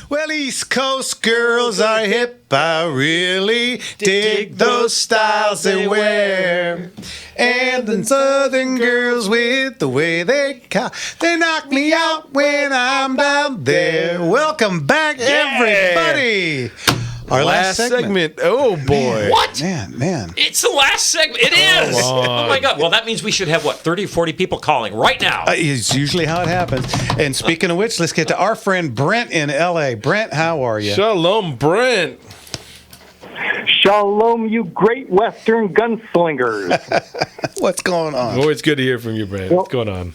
Well, East Coast girls are hip. I really dig those styles they wear. And the Southern girls with the way they knock me out when I'm down there. Welcome back, everybody. Our last segment. Oh, boy. What? Man. It's the last segment. It is. Oh, my God. Well, that means we should have, 30 or 40 people calling right now. It's usually how it happens. And speaking of which, let's get to our friend Brent in L.A. Brent, how are you? Shalom, Brent. Shalom, you great Western gunslingers. What's going on? Always good to hear from you, Brent. What's going on?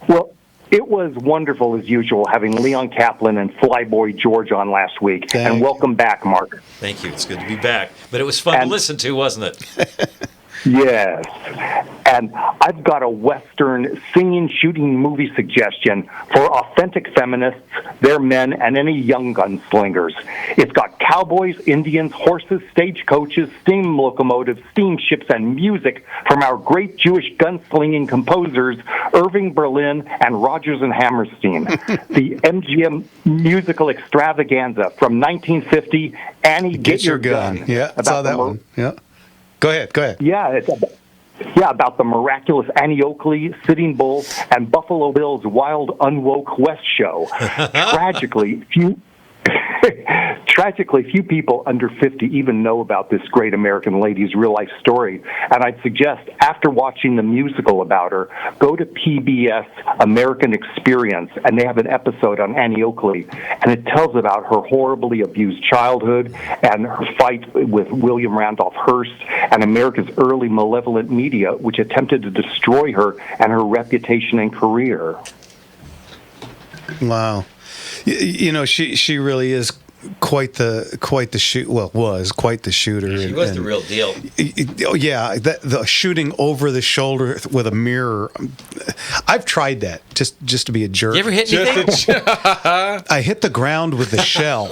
Well, it was wonderful, as usual, having Leon Kaplan and Flyboy George on last week. And welcome back, Mark. Thank you. It's good to be back. But it was fun to listen to, wasn't it? Yes. And I've got a Western singing, shooting movie suggestion for authentic feminists, their men, and any young gunslingers. It's got cowboys, Indians, horses, stagecoaches, steam locomotives, steamships, and music from our great Jewish gunslinging composers, Irving Berlin and Rodgers and Hammerstein. The MGM musical extravaganza from 1950, Annie, Get Your Gun. Yeah, I saw that one. Yeah. Go ahead. Yeah, it's about the miraculous Annie Oakley, Sitting Bull, and Buffalo Bill's wild, unwoke West show. Tragically, few people under 50 even know about this great American lady's real-life story. And I'd suggest, after watching the musical about her, go to PBS American Experience, and they have an episode on Annie Oakley. And it tells about her horribly abused childhood and her fight with William Randolph Hearst and America's early malevolent media, which attempted to destroy her and her reputation and career. Wow. You know, she really is quite the shoot. Well, was quite the shooter. She was the real deal. Yeah, the shooting over the shoulder with a mirror. I've tried that just to be a jerk. You ever hit anything? I hit the ground with the shell.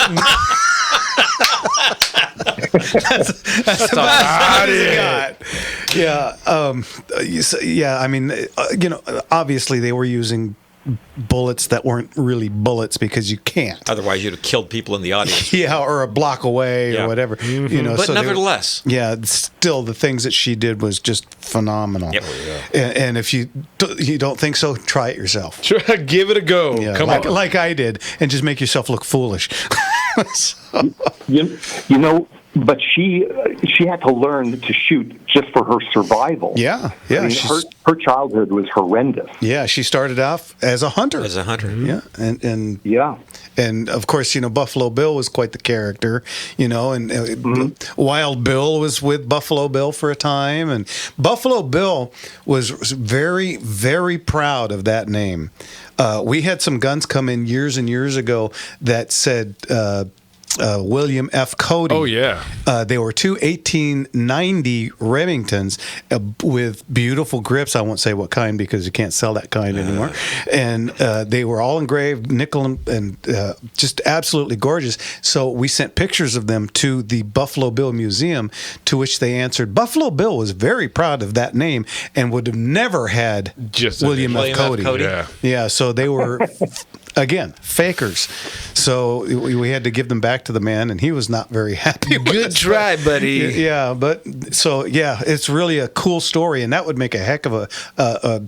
That's about as it got. Yeah. I mean, obviously they were using bullets that weren't really bullets because you can't. Otherwise, you'd have killed people in the audience. Yeah, or a block away or whatever. Mm-hmm. But so nevertheless. Still, the things that she did was just phenomenal. Yep. And if you don't think so, try it yourself. Try, give it a go. Yeah, Come on. Like I did, and just make yourself look foolish. But she had to learn to shoot just for her survival. Yeah. I mean, her childhood was horrendous. Yeah, she started off as a hunter. Yeah, and of course, Buffalo Bill was quite the character. And Wild Bill was with Buffalo Bill for a time, and Buffalo Bill was very, very proud of that name. We had some guns come in years and years ago that said William F. Cody. Oh, yeah. They were two 1890 Remingtons with beautiful grips. I won't say what kind because you can't sell that kind anymore. And they were all engraved, nickel, and just absolutely gorgeous. So we sent pictures of them to the Buffalo Bill Museum, to which they answered, Buffalo Bill was very proud of that name and would have never had just William F. Cody. Yeah, so they were... Again, fakers. So we had to give them back to the man, and he was not very happy with Good try, buddy. Yeah, it's really a cool story, and that would make a heck of a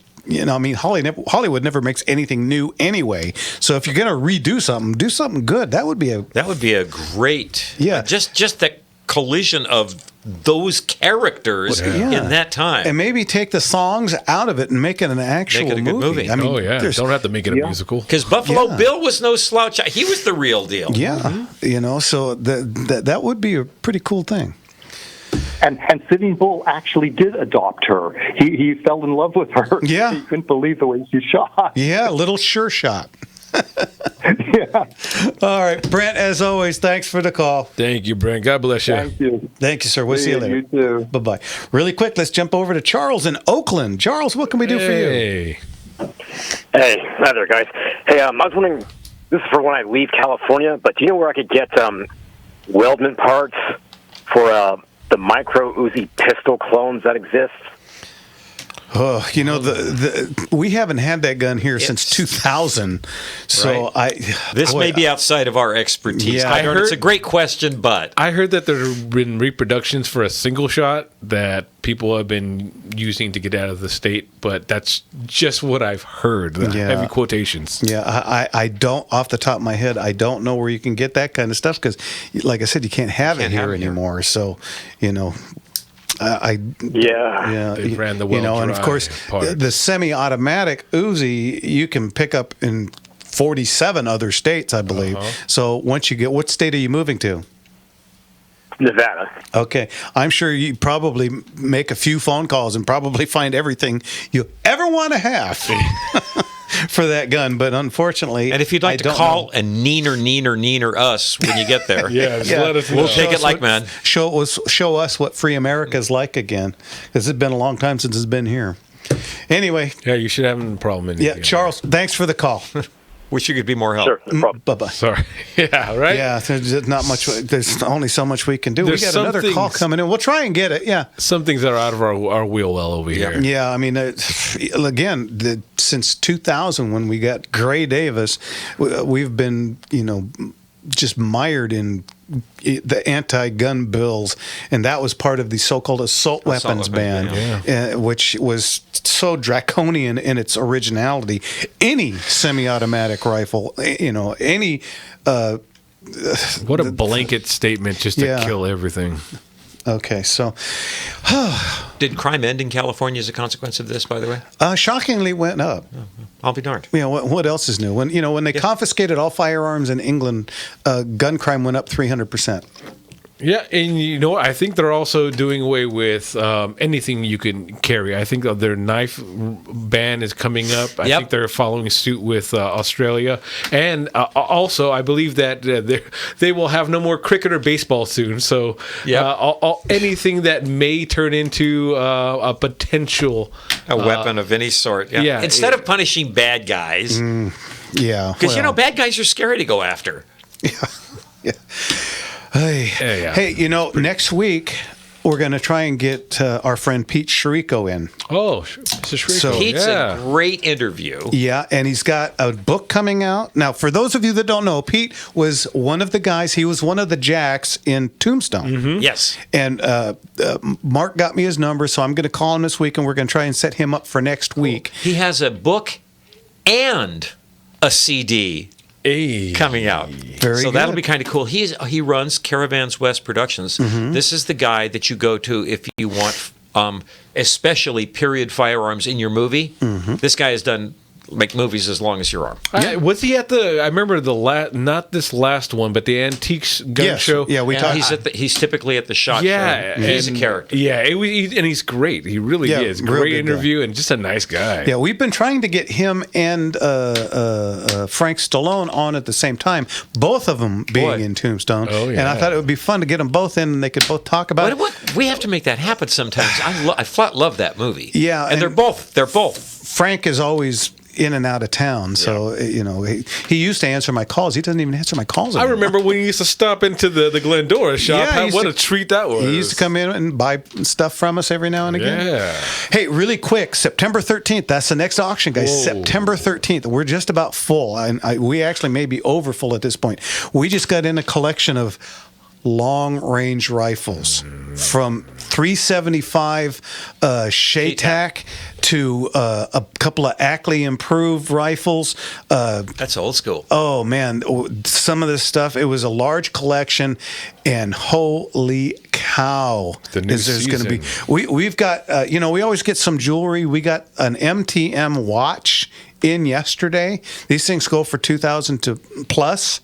Hollywood never makes anything new anyway. So if you're going to redo something, do something good. That would be a great. Yeah. Just the collision of those characters in that time. And maybe take the songs out of it and make it an actual Make it a good movie. I mean, don't have to make it a musical. Because Buffalo Bill was no slouch. He was the real deal. Yeah, so that would be a pretty cool thing. And Sitting Bull actually did adopt her. He fell in love with her. Yeah. He couldn't believe the way she shot. Yeah, a little sure shot. Yeah. All right, Brent, as always, thanks for the call. Thank you, Brent. God bless you. Thank you, sir. We'll see you later. You too. Bye-bye. Really quick, let's jump over to Charles in Oakland. Charles, what can we do for you? Hey, hi there, guys. Hey, I was wondering, this is for when I leave California, but do you know where I could get weldment parts for the micro Uzi pistol clones that exist? Oh, you know, we haven't had that gun here since 2000. So This may be outside of our expertise. Yeah. I heard it's a great question, but I heard that there have been reproductions for a single shot that people have been using to get out of the state, but that's just what I've heard. The heavy quotations. Yeah, I don't, off the top of my head, I don't know where you can get that kind of stuff because, like I said, you can't have it here anymore. So, you know, They ran the well and of dry course, part. the semi-automatic Uzi you can pick up in 47 other states, I believe. So once you get, what state are you moving to? Nevada. Okay, I'm sure you probably make a few phone calls and probably find everything you ever want to have for that gun. But unfortunately, and if you'd like to call and neener us when you get there, let us know. We'll take it like man. Show us what free America is like again, because it's been a long time since it's been here. Anyway, Yeah, you should have a problem. Charles, thanks for the call. Wish you could be more help. Sure, no problem. Bye bye. Sorry. Yeah, right? Yeah, there's not much. There's only so much we can do. There's we got some another call things- coming in. We'll try and get it. Yeah. Some things that are out of our wheel well over here. Yeah, I mean, again, since 2000 when we got Gray Davis, we've been, just mired in the anti-gun bills, and that was part of the so-called assault weapons ban, which was so draconian in its originality. Any semi-automatic rifle, any. What a blanket statement just to kill everything. Okay, so Did crime end in California as a consequence of this, by the way? shockingly went up. I'll be darned. What else is new? When they confiscated all firearms in England, gun crime went up 300%. Yeah, and you know what? I think they're also doing away with anything you can carry. I think their knife ban is coming up. I think they're following suit with Australia. And also, I believe that they will have no more cricket or baseball soon. So anything that may turn into a potential... A weapon of any sort. Yeah. Instead of punishing bad guys. Because, bad guys are scary to go after. Yeah. Hey, next week we're going to try and get our friend Pete Shiriko in. Oh, Mr. Shiriko. So, Pete's a great interview. Yeah, and he's got a book coming out. Now, for those of you that don't know, Pete was one of the guys, he was one of the jacks in Tombstone. Mm-hmm. Yes. And Mark got me his number, so I'm going to call him this week, and we're going to try and set him up for next week. He has a book and a CD coming out. Very good. That'll be kind of cool. He runs Caravans West Productions. Mm-hmm. This is the guy that you go to if you want especially period firearms in your movie. Mm-hmm. This guy has make movies as long as your arm. Was he at I remember not this last one, but the Antiques Gun Show? Yeah, we talked. He's typically at the SHOT Show. He's a character. Yeah, and he's great. He really is. Great interview and just a nice guy. Yeah, we've been trying to get him and Frank Stallone on at the same time, both of them being in Tombstone. Oh, yeah. And I thought it would be fun to get them both in and they could both talk about it. We have to make that happen sometimes. I flat love that movie. Yeah, and they're both. Frank is always in and out of town, so he used to answer my calls. He doesn't even answer my calls anymore. I remember when he used to stop into the Glendora shop. What a treat that was. He used to come in and buy stuff from us every now and again. Yeah. Hey, really quick, September 13th, that's the next auction, guys. Whoa. September 13th. We're just about full. We actually may be over full at this point. We just got in a collection of long-range rifles from 375 SHATAC to a couple of Ackley improved rifles. That's old school. Oh, man. Some of this stuff, it was a large collection, and holy cow. There's going to be. We've got, we always get some jewelry. We got an MTM watch in yesterday. These things go for $2,000 to plus.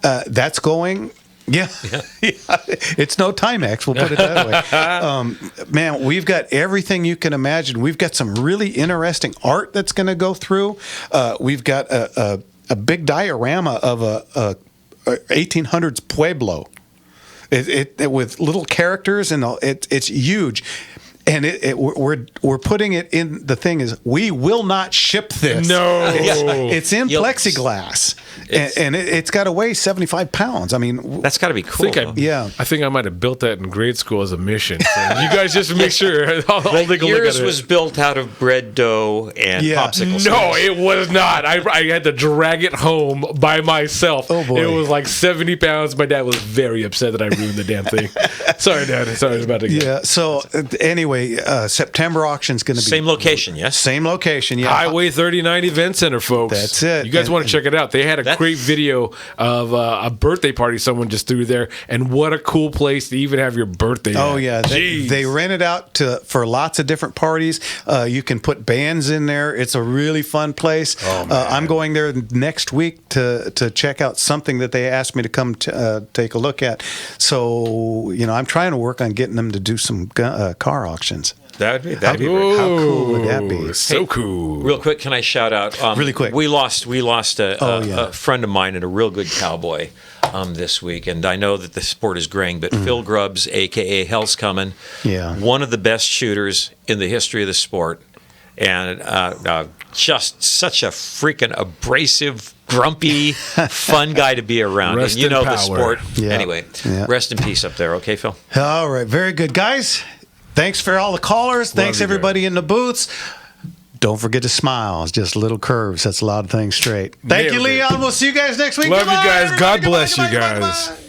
That's going. Yeah. It's no Timex, we'll put it that way. Man, we've got everything you can imagine. We've got some really interesting art that's going to go through. We've got a big diorama of a 1800s Pueblo. It with little characters, and it's huge. and we're putting it in. The thing is, we will not ship this. No. It's in plexiglass, and it's got to weigh 75 pounds. I mean, That's got to be cool. I think I might have built that in grade school as a mission. So you guys just make sure. I'll take a look at Yours it. was built out of bread dough and popsicle sticks. No, it was not. I had to drag it home by myself. Oh, boy. It was like 70 pounds. My dad was very upset that I ruined the damn thing. Sorry, Dad. Sorry, I was about to go. Yeah. So anyway, September auction's going to be Same location, yes? Same location. Yeah. Highway 39 Event Center, folks. That's it. You guys want to check it out? They had a great video of a birthday party someone just threw there, and what a cool place to even have your birthday. Oh at. yeah, they rent it out for lots of different parties. You can put bands in there. It's a really fun place. Oh, I'm going there next week to check out something that they asked me to come take a look at. So I'm trying to work on getting them to do some car auctions. That'd be How cool would that be? So cool. Real quick, can I shout out? Really quick. We lost a friend of mine and a real good cowboy this week, and I know that the sport is graying, but Phil Grubbs, a.k.a. Hell's Comin', one of the best shooters in the history of the sport, and just such a freaking abrasive, grumpy, fun guy to be around. Rest and you in know power. the sport. Yeah. Anyway, Yeah. rest in peace up there, okay, Phil? All right, very good, guys. Thanks for all the callers. Thanks you everybody in the booths. Don't forget to smile. It's just little curves. That's a lot of things straight. Thank you, Nailed it. Leon. We'll see you guys next week. Love you Goodbye, guys. everybody. God bless Goodbye, you goodbye, guys. goodbye.